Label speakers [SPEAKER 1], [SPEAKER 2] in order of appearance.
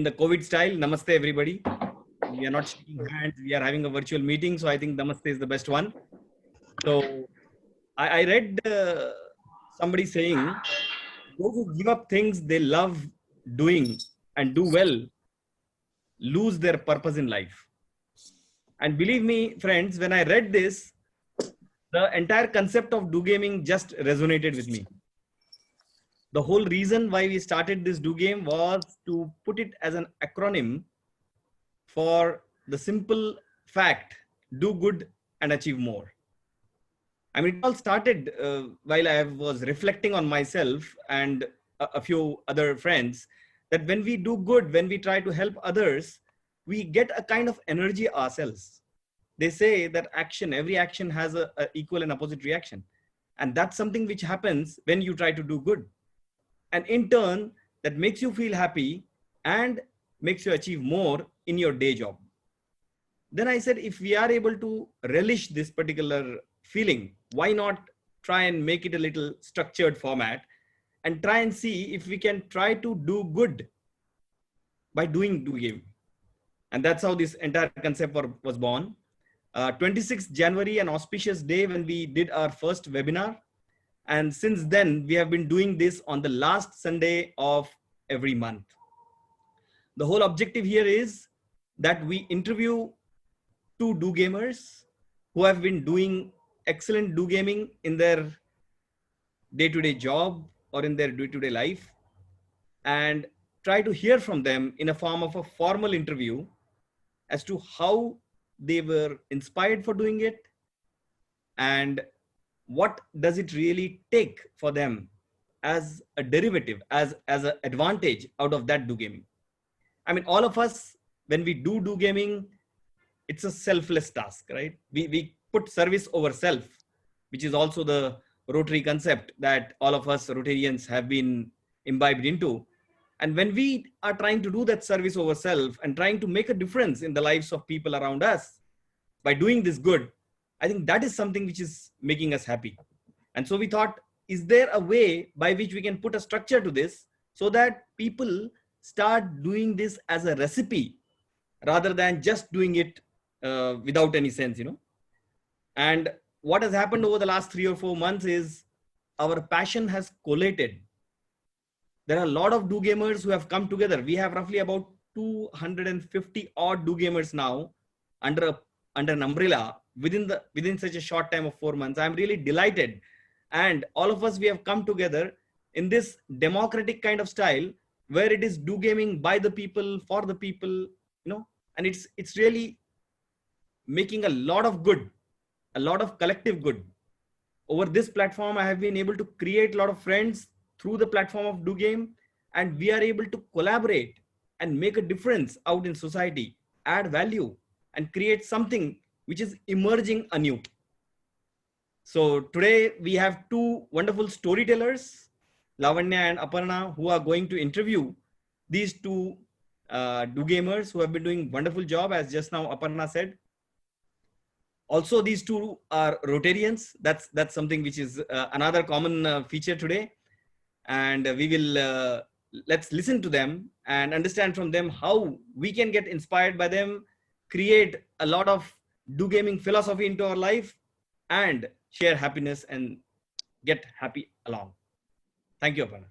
[SPEAKER 1] In the COVID style, namaste everybody. We are not shaking hands. We are having a virtual meeting. So I think namaste is the best one. So I read somebody saying, those who give up things they love doing and do well lose their purpose in life. And believe me, friends, when I read this, the entire concept of do gaming just resonated with me. The whole reason why we started this do game was to put it as an acronym for the simple fact, do good and achieve more. I mean, it all started while I was reflecting on myself and a few other friends, that when we do good, when we try to help others, we get a kind of energy ourselves. They say that every action has a equal and opposite reaction. And that's something which happens when you try to do good. And in turn, that makes you feel happy and makes you achieve more in your day job. Then I said, if we are able to relish this particular feeling, why not try and make it a little structured format and try and see if we can try to do good by doing do game. And that's how this entire concept was born. 26th January, an auspicious day when we did our first webinar. And since then, we have been doing this on the last Sunday of every month. The whole objective here is that we interview two do gamers who have been doing excellent do gaming in their day-to-day job or in their day-to-day life, and try to hear from them in a form of a formal interview as to how they were inspired for doing it and what does it really take for them as a derivative, as an advantage out of that do gaming. I mean, all of us, when we do gaming, it's a selfless task, right? We put service over self, which is also the Rotary concept that all of us Rotarians have been imbibed into. And when we are trying to do that service over self and trying to make a difference in the lives of people around us by doing this good, I think that is something which is making us happy. And so we thought, is there a way by which we can put a structure to this so that people start doing this as a recipe rather than just doing it without any sense, you know? And what has happened over the last 3 or 4 months is our passion has collated. There are a lot of do gamers who have come together. We have roughly about 250 odd do gamers now under an umbrella within such a short time of 4 months. I'm really delighted. And all of us, we have come together in this democratic kind of style where it is do gaming by the people, for the people, you know, and it's really making a lot of good, a lot of collective good. Over this platform, I have been able to create a lot of friends through the platform of do game, and we are able to collaborate and make a difference out in society, add value and create something which is emerging anew. So today we have two wonderful storytellers, Lavanya and Aparna, who are going to interview these two do gamers who have been doing wonderful job, as just now Aparna said. Also, these two are Rotarians. That's something which is another common feature today. And we will, let's listen to them and understand from them how we can get inspired by them, create a lot of do gaming philosophy into our life, and share happiness and get happy along. Thank you, Aparna.